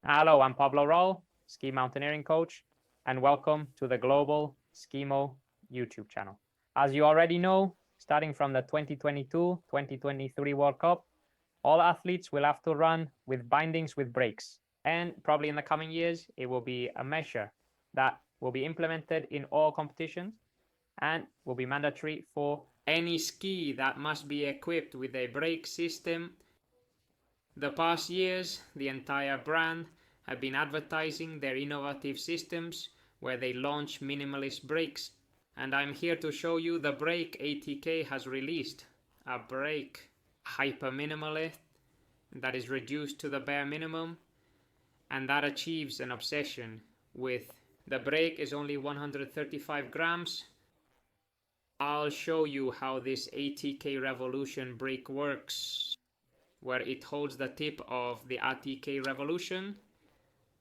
Hello, I'm Pablo Roll, ski mountaineering coach, and welcome to the global SKIMO YouTube channel. As you already know, starting from the 2022-2023 World Cup, all athletes will have to run with bindings with brakes. And probably in the coming years, it will be a measure that will be implemented in all competitions and will be mandatory for any ski that must be equipped with a brake system. The past years, the entire brand have been advertising their innovative systems where they launch minimalist brakes. And I'm here to show you the brake ATK has released. A brake hyper minimalist that is reduced to the bare minimum and that achieves an obsession with the brake is only 135 grams. I'll show you how this ATK Revolution Brake works, where it holds the tip of the ATK Revolution,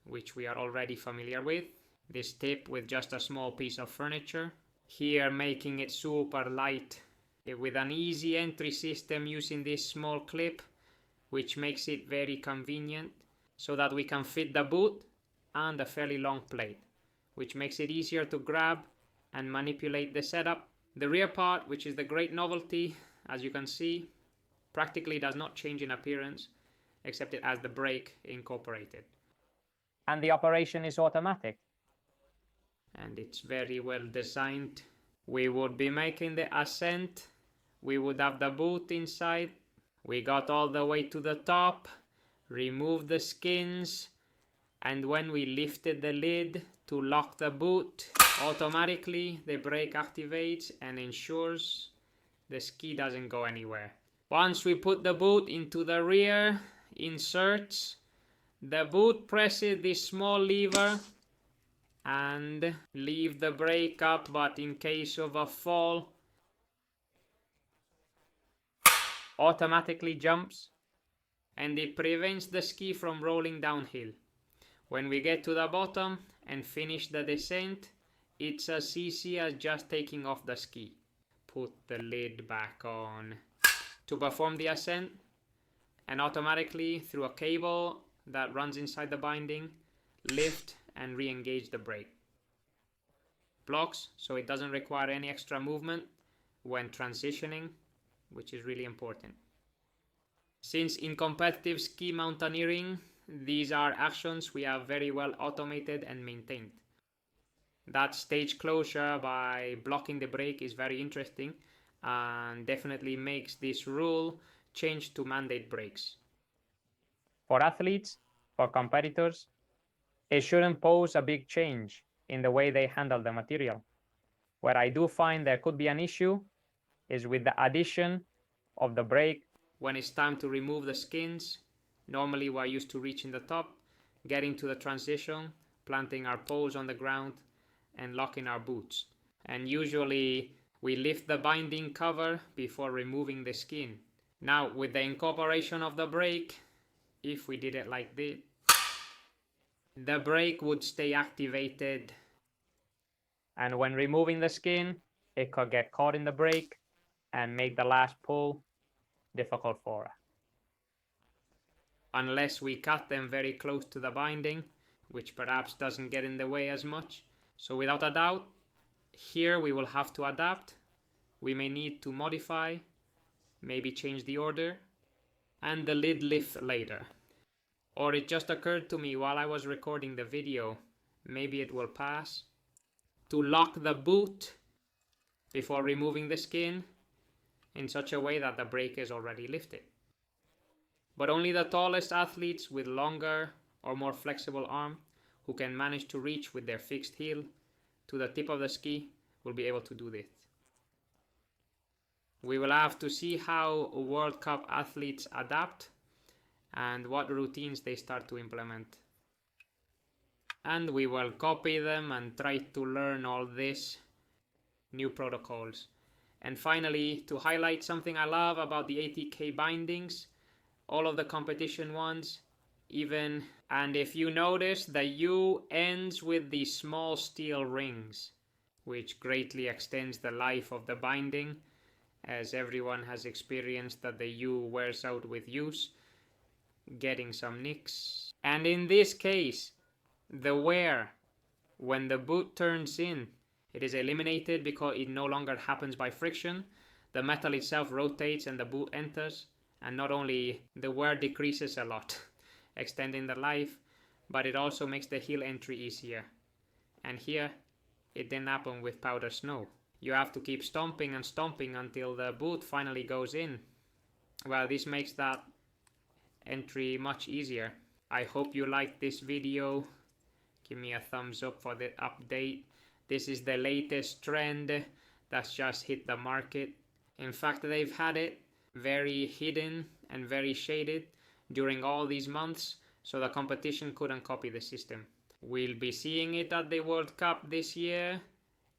which we are already familiar with. This tip with just a small piece of furniture. Here making it super light with an easy entry system using this small clip, which makes it very convenient so that we can fit the boot and a fairly long plate, which makes it easier to grab and manipulate the setup. The rear part, which is the great novelty, as you can see, practically does not change in appearance, except it has the brake incorporated. And the operation is automatic. And it's very well designed. We would be making the ascent. We would have the boot inside. We got all the way to the top, removed the skins, and when we lifted the lid to lock the boot, automatically the brake activates and ensures the ski doesn't go anywhere. Once we put the boot into the rear inserts, the boot presses this small lever and leave the brake up, but in case of a fall, automatically jumps and it prevents the ski from rolling downhill. When we get to the bottom and finish the descent, it's as easy as just taking off the ski. Put the lid back on to perform the ascent, and automatically through a cable that runs inside the binding, lift and re-engage the brake. Blocks, so it doesn't require any extra movement when transitioning, which is really important. Since in competitive ski mountaineering, these are actions we have very well automated and maintained. That stage closure by blocking the brake is very interesting and definitely makes this rule change to mandate brakes. For athletes, for competitors, it shouldn't pose a big change in the way they handle the material. Where I do find there could be an issue is with the addition of the brake when it's time to remove the skins. Normally we're used to reaching the top, getting to the transition, planting our poles on the ground and locking our boots. And usually we lift the binding cover before removing the skin. Now with the incorporation of the brake, if we did it like this, the brake would stay activated. And when removing the skin, it could get caught in the brake and make the last pull difficult for us. Unless we cut them very close to the binding, which perhaps doesn't get in the way as much. So without a doubt, here we will have to adapt. We may need to modify, maybe change the order, and the lid lift later. Or it just occurred to me while I was recording the video, maybe it will pass, to lock the boot before removing the skin in such a way that the brake is already lifted. But only the tallest athletes with longer or more flexible arm who can manage to reach with their fixed heel to the tip of the ski will be able to do this. We will have to see how World Cup athletes adapt and what routines they start to implement. And we will copy them and try to learn all these new protocols. And finally, to highlight something I love about the ATK bindings, all of the competition ones, even, and if you notice, the U ends with these small steel rings, which greatly extends the life of the binding, as everyone has experienced that the U wears out with use. getting some nicks. And in this case, the wear, when the boot turns in, it is eliminated because it no longer happens by friction. The metal itself rotates and the boot enters, and not only the wear decreases a lot, extending the life, but it also makes the heel entry easier. And here, it didn't happen with powder snow. You have to keep stomping and stomping until the boot finally goes in. Well, this makes that entry much easier. I hope you liked this video. Give me a thumbs up for the update. This is the latest trend that's just hit the market. In fact, they've had it very hidden and very shaded during all these months, so the competition couldn't copy the system. We'll be seeing it at the World Cup this year,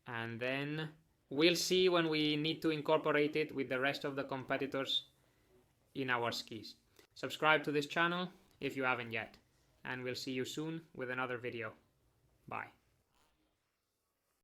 and then we'll see when we need to incorporate it with the rest of the competitors in our skis. Subscribe to this channel if you haven't yet, and we'll see you soon with another video. Bye.